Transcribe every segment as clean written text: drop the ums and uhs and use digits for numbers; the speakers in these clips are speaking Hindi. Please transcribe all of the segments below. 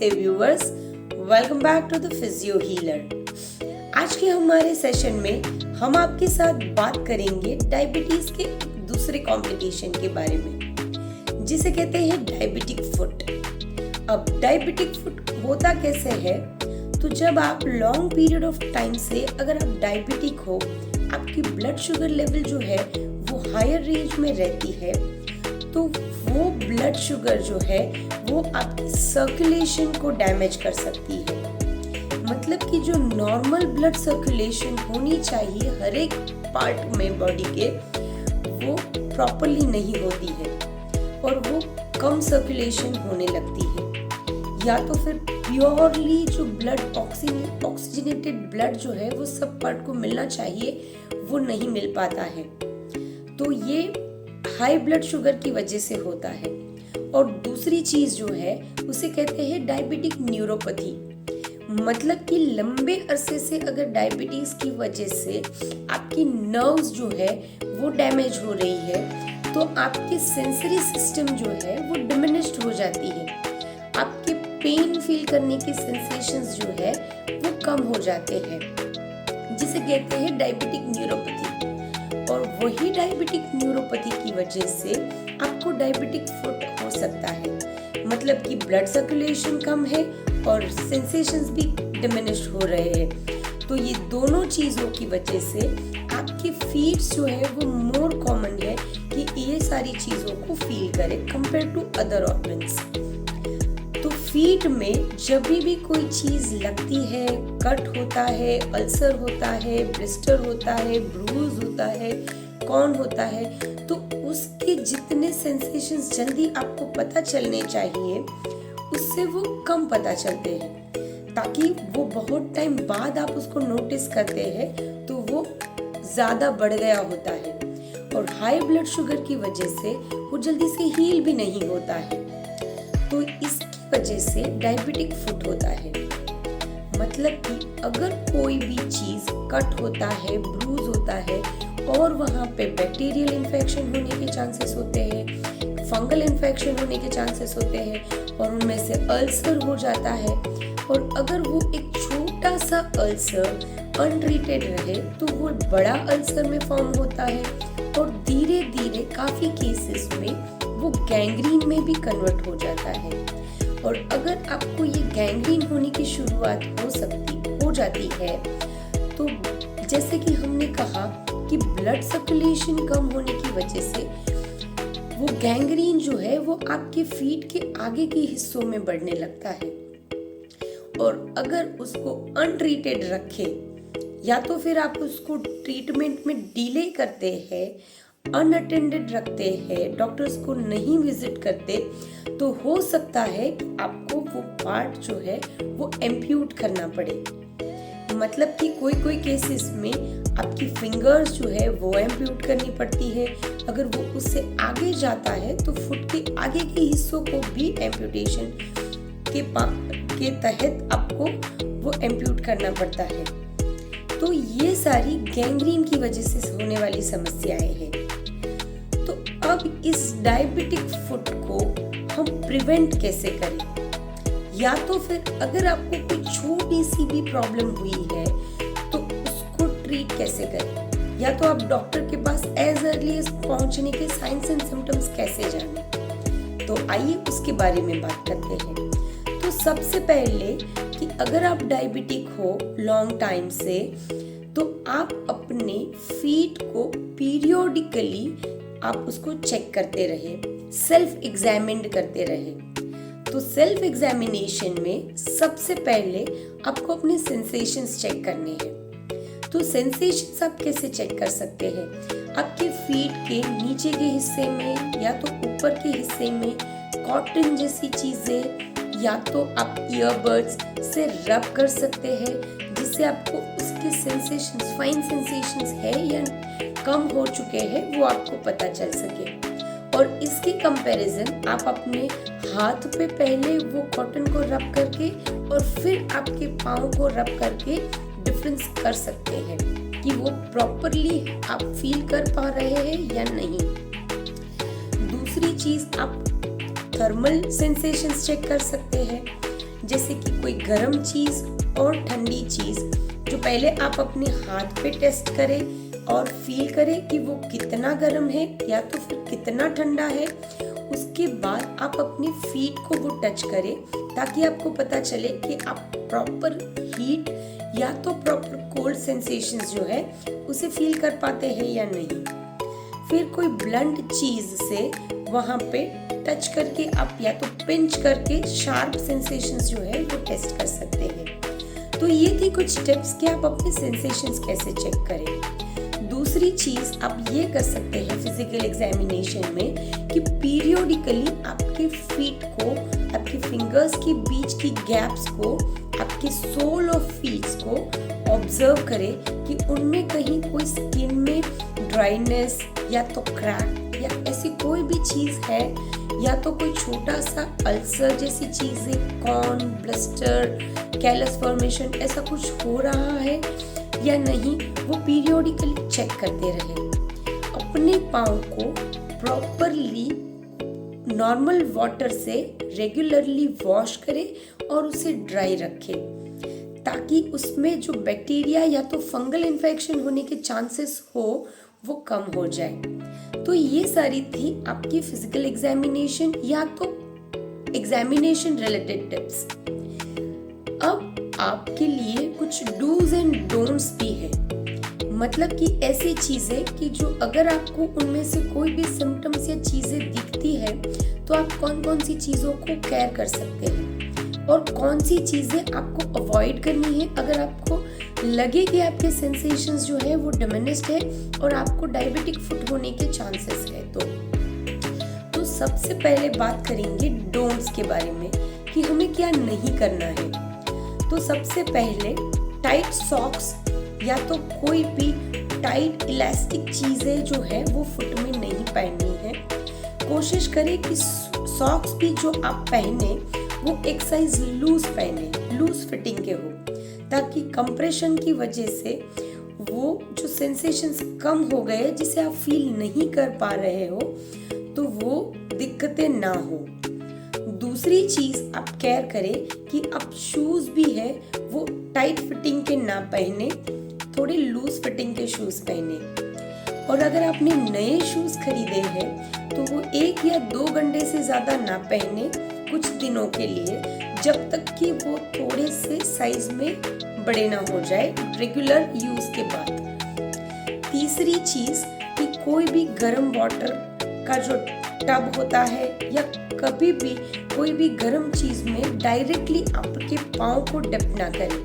नमस्ते viewers, welcome back to the physio healer. आज के हमारे सेशन में हम आपके साथ बात करेंगे डायबिटीज के दूसरे कॉम्प्लिकेशन के बारे में, जिसे कहते हैं डायबिटिक फुट। अब डायबिटिक फुट होता कैसे है? तो जब आप लॉन्ग पीरियड ऑफ टाइम से अगर आप डायबिटिक हो, आपकी ब्लड शुगर लेवल जो है वो हायर रेंज में रहती है, तो वो ब्लड शुगर जो है वो आपकी सर्कुलेशन को डैमेज कर सकती है। मतलब कि जो नॉर्मल ब्लड सर्कुलेशन होनी चाहिए हर एक पार्ट में बॉडी के, वो प्रॉपरली नहीं होती है और वो कम सर्कुलेशन होने लगती है। या तो फिर प्योरली जो ब्लड ऑक्सीजनेटेड ब्लड जो है वो सब पार्ट को मिलना चाहिए, वो नहीं मिल पाता है। तो ये हाई ब्लड शुगर की वजह से होता है। और दूसरी चीज जो है उसे कहते हैं डायबिटिक न्यूरोपैथी। मतलब कि लंबे अरसे से अगर डायबिटीज की वजह से आपकी नर्व्स जो है वो डैमेज हो रही है, तो आपकी सेंसरी सिस्टम जो है वो डिमिनिश्ड हो जाती है। आपके पेन फील करने की सेंसेशंस जो है वो कम हो जाते हैं, जिसे कहते हैं डायबिटिक न्यूरोपैथी। और वही डायबिटिक न्यूरोपैथी की वजह से आपको डायबिटिक फुट हो सकता है। मतलब कि ब्लड सर्कुलेशन कम है और सेंसेशंस भी डिमिनिश हो रहे हैं। तो ये दोनों चीज़ों की वजह से आपके फीट्स जो है वो मोर कॉमन है कि ये सारी चीज़ों को फील करें कंपेयर टू अदर ऑर्गन्स। तो फीट में जब भी कोई चीज़ लगती है, कट होता है, अल्सर होता है, ब्लिस्टर होता है, ब्रूज होता है, कॉर्न होता है, तो उसके जितने सेंसेशंस जल्दी आपको पता चलने चाहिए उससे वो कम पता चलते हैं, ताकि वो बहुत टाइम बाद आप उसको नोटिस करते हैं तो वो ज़्यादा बढ़ गया होता है। और हाई ब्लड शुगर की वजह से वो जल्दी से हील भी नहीं होता है, तो इसकी वजह से डायबिटिक फुट होता है। मतलब कि अगर कोई भी चीज़ कट होता है, ब्रूज होता है और वहाँ पे बैक्टीरियल इन्फेक्शन होने के चांसेस होते हैं, फंगल इन्फेक्शन होने के चांसेस होते हैं और उनमें से अल्सर हो जाता है। और अगर वो एक छोटा सा अल्सर अनट्रीटेड रहे तो वो बड़ा अल्सर में फॉर्म होता है और धीरे धीरे काफ़ी केसेस में वो गैंग्रीन में भी कन्वर्ट हो जाता है। और अगर आपको ये गैंग्रीन होने की शुरुआत हो जाती है, तो जैसे कि हमने कहा कि ब्लड सर्कुलेशन कम होने की वजह से वो गैंग्रीन जो है वो आपके फीट के आगे के हिस्सों में बढ़ने लगता है। और अगर उसको अनट्रीटेड रखे, या तो फिर आप उसको ट्रीटमेंट में डिले करते हैं, अनअटेंडेड रखते हैं, डॉक्टर्स को नहीं विजिट करते, तो हो सकता है कि आपको वो पार्ट जो है वो एम्प्यूट करना पड़े। मतलब कि कोई केसेस में आपकी फिंगर्स जो है वो एम्प्यूट करनी पड़ती है। अगर वो उससे आगे जाता है तो फुट के आगे के हिस्सों को भी एम्प्यूटेशन के तहत आपको वो एम्प्यूट करना पड़ता है। तो ये सारी गैंग्रीन की वजह से होने वाली समस्याएं हैं। तो अब इस डायबिटिक फुट को हम प्रिवेंट कैसे करें? या तो फिर अगर आपको कोई छोटी सी भी प्रॉब्लम हुई है तो उसको ट्रीट कैसे करें? या तो आप डॉक्टर के पास एज अर्ली एज पहुंचने के साइंस एंड सिम्टम्स कैसे जानें? तो आइए उसके बारे में बात करते हैं। तो सबसे पहले कि अगर आप डायबिटिक हो लॉन्ग टाइम से, तो आप अपने फीट को पीरियोडिकली आप उसको चेक करते रहे, सेल्फ एग्जामिन्ड करते रहे। तो सेल्फ एग्जामिनेशन में सबसे पहले आपको अपने सेंसेशंस चेक करने हैं। तो सेंसेशंस आप कैसे चेक कर सकते हैं? आपके फीट के नीचे के हिस्से में या तो ऊपर के हिस्से में कॉटन जैसी चीजें, या तो आप ईयरबड्स से रब कर सकते हैं, जिससे आपको उसके सेंसेशंस, फाइन सेंसेशंस है या कम हो चुके हैं वो आपको पता चल सके। और इसके कंपैरिजन आप अपने हाथ पे पहले वो कॉटन को रब करके और फिर आपके पाँव को रब करके डिफरेंस कर सकते हैं कि वो प्रॉपरली आप फील कर पा रहे हैं या नहीं। दूसरी चीज, आप थर्मल सेंसेशंस चेक कर सकते हैं जैसे कि कोई गर्म चीज़ और ठंडी चीज़, जो पहले आप अपने हाथ पे टेस्ट करें और फील करें कि वो कितना गर्म है या तो फिर कितना ठंडा है। उसके बाद आप अपने फीट को वो टच करें ताकि आपको पता चले कि आप प्रॉपर हीट या तो प्रॉपर कोल्ड सेंसेशंस जो है उसे फील कर पाते हैं या नहीं। फिर कोई ब्लंट चीज से वहाँ पे टच करके आप या तो पिंच करके शार्प सेंसेशंस जो है वो टेस्ट कर सकते हैं। तो ये थी कुछ टिप्स कि आप अपने सेंसेशंस कैसे चेक करें। दूसरी चीज आप ये कर सकते हैं फिजिकल एग्जामिनेशन में कि पीरियोडिकली आपके फीट को, आपके फिंगर्स के बीच की गैप्स को, आपके सोल ऑफ फीट्स को ऑब्जर्व करें कि उनमें कहीं कोई स्किन में ड्राइनेस या तो क्रैक या ऐसी कोई भी चीज़ है या तो कोई छोटा सा अल्सर जैसी चीज़ें, कॉर्न, ब्लिस्टर, कैलस फॉर्मेशन ऐसा कुछ हो रहा है या नहीं, वो पीरियोडिकली चेक करते रहे। अपने पाँव को प्रॉपरली नॉर्मल वाटर से रेगुलरली वॉश करें और उसे ड्राई रखें ताकि उसमें जो बैक्टीरिया या तो फंगल इन्फेक्शन होने के चांसेस हो वो कम हो जाए। तो ये सारी थी आपकी फिजिकल एग्जामिनेशन या तो एग्जामिनेशन रिलेटेड टिप्स। अब आपके लिए कुछ डूज एंड डोंट्स भी है, मतलब कि ऐसी चीजें कि जो अगर आपको उनमें से कोई भी सिम्टम्स या चीजें दिखती है तो आप कौन कौन सी चीजों को केयर कर सकते हैं और कौन सी चीजें आपको अवॉइड करनी है अगर आपको लगे कि आपके सेंसेशंस जो है वो डिमिनिश्ड है और आपको डायबिटिक फुट होने के चांसेस है। तो सबसे पहले बात करेंगे डोंट्स के बारे में कि हमें क्या नहीं करना है। तो सबसे पहले टाइट सॉक्स या तो कोई भी टाइट इलास्टिक चीजें जो है वो फुट में नहीं पहननी है। कोशिश करें कि सॉक्स भी जो आप पहने वो एक साइज लूज पहने, लूज फिटिंग के हो, ताकि कंप्रेशन की वजह से वो जो सेंसेशंस कम हो गए जिसे आप फील नहीं कर पा रहे हो तो वो दिक्कतें ना हो। दूसरी चीज आप केयर करें कि आप शूज भी है वो टाइट फिटिंग के ना पहने, थोड़ी लूज फिटिंग के शूज पहने। और अगर आपने नए शूज खरीदे हैं तो वो 1 या 2 घंटे से ज्यादा ना पहने कुछ दिनों के लिए, जब तक कि वो थोड़े से साइज में बड़े ना हो जाए रेगुलर यूज के बाद। तीसरी चीज कि कोई भी गर्म वाटर का जो टब होता है या कभी भी कोई भी गर्म चीज में डायरेक्टली आपके पाँव को डिप ना करें।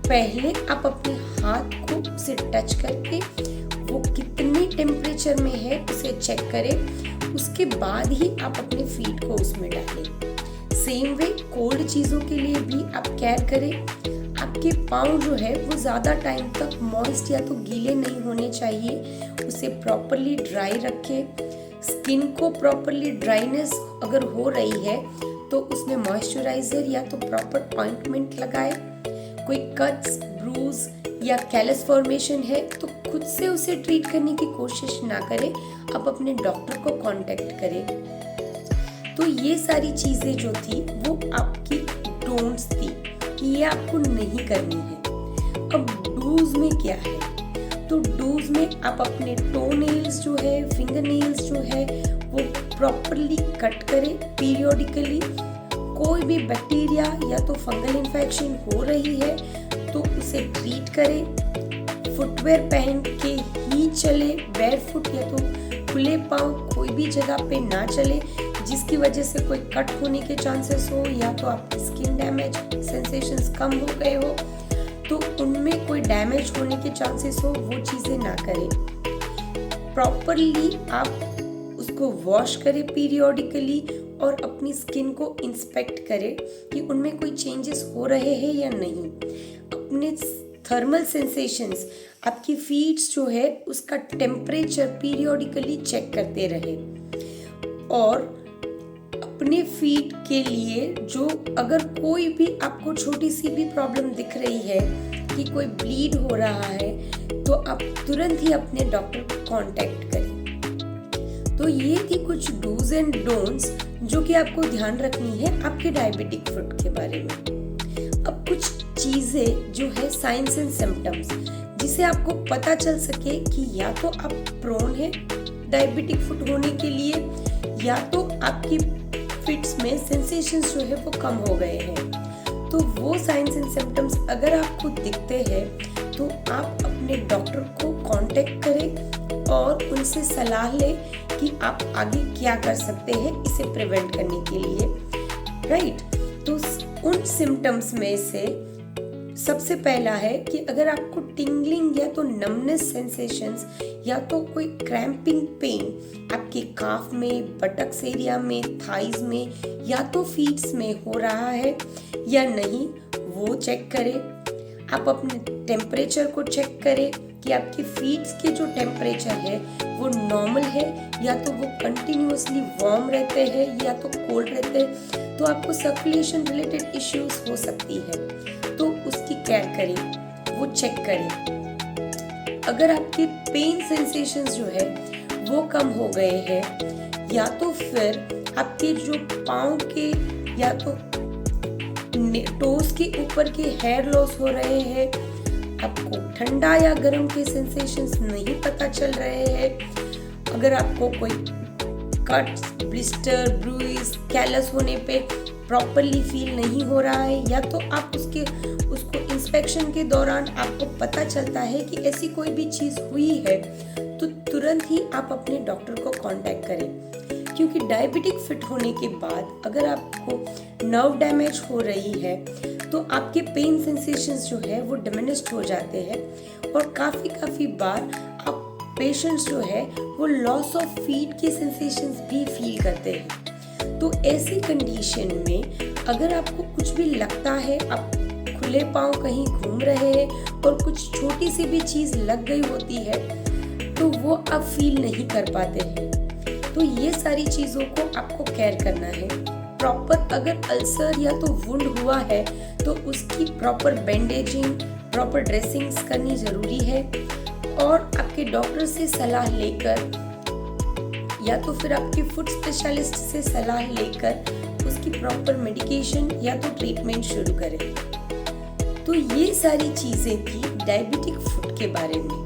पहले आप अपने हाथ को उसे टच करके वो कितने टेम्परेचर में है उसे चेक करें, उसके बाद ही आप अपने फीट को उसमें डालें। सेम वे कोल्ड चीज़ों के लिए भी आप केयर करें। आपके पाँव जो है वो ज़्यादा टाइम तक मॉइस्ट या तो गीले नहीं होने चाहिए, उसे प्रॉपरली ड्राई रखें। स्किन को प्रॉपरली ड्राइनेस अगर हो रही है तो उसमें मॉइस्चराइजर या तो प्रॉपर ऑइंटमेंट लगाए। कोई कट्स, ब्रूज या कैलस फॉर्मेशन है तो खुद से उसे ट्रीट करने की कोशिश ना करें, आप अपने डॉक्टर को कांटेक्ट करें। तो ये सारी चीज़ें जो थी वो आपकी डोंट्स थी कि ये आपको नहीं करनी है। अब डूज में क्या है? तो डूज में आप अपने टो नेल्स जो है, फिंगर नेल्स जो है वो प्रॉपरली कट करें पीरियोडिकली। कोई भी बैक्टीरिया या तो फंगल इन्फेक्शन हो रही है तो उसे ट्रीट करें। फुटवेयर पहन के ही चले, बेयरफुट या तो खुले पांव कोई भी जगह पे ना चले जिसकी वजह से कोई कट होने के चांसेस हो या तो आपकी स्किन डैमेज, सेंसेशंस कम हो गए हो तो उनमें कोई डैमेज होने के चांसेस हो, वो चीज़ें ना करें। प्रॉपरली आप उसको वॉश करें पीरियोडिकली और अपनी स्किन को इंस्पेक्ट करें कि उनमें कोई चेंजेस हो रहे हैं या नहीं। अपने थर्मल सेंसेशंस, आपकी फीट्स जो है उसका टेम्परेचर पीरियोडिकली चेक करते रहे। और अपने फीट के लिए जो अगर कोई भी आपको छोटी सी भी प्रॉब्लम दिख रही है कि कोई ब्लीड हो रहा है तो आप तुरंत ही अपने डॉक्टर को कांटेक्ट करें। तो ये थी कुछ डूज एंड डोंट्स जो कि आपको ध्यान रखनी है आपके डायबिटिक फुट के बारे में। अब कुछ चीजें जो है साइंस एंड सिम्टम्स, जिसे आपको पता चल सके कि या तो आप प्रोन है डायबिटिक फुट होने के लिए, या तो आपकी फिट्स में सेंसेशंस जो है वो कम हो गए हैं। तो वो साइंस एंड सिम्टम्स अगर आपको दिखते हैं तो आप अपने डॉक्टर को कांटेक्ट करें और उनसे सलाह लें कि आप आगे क्या कर सकते हैं इसे प्रिवेंट करने के लिए, राइट। तो उन सिम्टम्स में से सबसे पहला है कि अगर आपको टिंगलिंग या तो नमनेस सेंसेशंस या तो कोई क्रैम्पिंग पेन आपके काफ में, बटक्स एरिया में, थाइज में या तो फीट्स में हो रहा है या नहीं, वो चेक करें। आप अपने टेम्परेचर को चेक करें कि आपके फीट्स के जो टेम्परेचर है वो नॉर्मल है या तो वो कंटिन्यूअसली वार्म रहते हैं या तो कोल्ड रहते हैं। तो आपको सर्कुलेशन रिलेटेड इश्यूज हो सकती है, तो उसकी केयर करें, वो चेक करें। अगर आपके पेन सेंसेशंस जो है वो कम हो गए हैं या तो फिर आपके जो पाँव के या तो टोस के ऊपर के हेयर लॉस हो रहे हैं, आपको ठंडा या गर्म के सेंसेशंस नहीं पता चल रहे हैं, अगर आपको कोई कट, ब्लिस्टर, ब्रूइज, कैलस होने पे प्रॉपरली फील नहीं हो रहा है, या तो आप उसको इंस्पेक्शन के दौरान आपको पता चलता है कि ऐसी कोई भी चीज़ हुई है, तो तुरंत ही आप अपने डॉक्टर को कांटेक्ट करें। क्योंकि डायबिटिक फिट होने के बाद अगर आपको नर्व डैमेज हो रही है तो आपके पेन सेंसेशंस जो है वो डिमिनिश्ड हो जाते हैं और काफ़ी बार आप पेशेंट्स जो है वो लॉस ऑफ फीट के सेंसेशंस भी फील करते हैं। तो ऐसी कंडीशन में अगर आपको कुछ भी लगता है, आप खुले पांव कहीं घूम रहे हैं और कुछ छोटी सी भी चीज़ लग गई होती है तो वो आप फील नहीं कर पाते हैं। तो ये सारी चीज़ों को आपको केयर करना है। प्रॉपर अगर अल्सर या तो वुंड हुआ है तो उसकी प्रॉपर बैंडेजिंग, प्रॉपर ड्रेसिंग्स करनी ज़रूरी है और आपके डॉक्टर से सलाह लेकर या तो फिर आपके फुट स्पेशलिस्ट से सलाह लेकर उसकी प्रॉपर मेडिकेशन या तो ट्रीटमेंट शुरू करें। तो ये सारी चीज़ें थी डायबिटिक फुट के बारे में।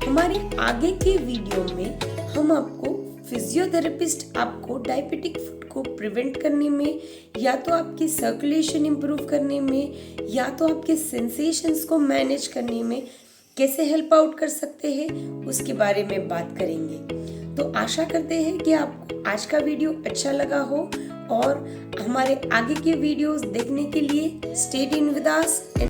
हमारे आगे के वीडियो में हम आपको फिजियोथेरेपिस्ट आपको डायबिटिक फुट को प्रिवेंट करने में या तो आपकी सर्कुलेशन इंप्रूव करने में या तो आपके सेंसेशंस को मैनेज करने में कैसे हेल्प आउट कर सकते हैं उसके बारे में बात करेंगे। तो आशा करते हैं कि आपको आज का वीडियो अच्छा लगा हो और हमारे आगे के वीडियोस देखने के लिए स्टे ट्यून्ड विद अस।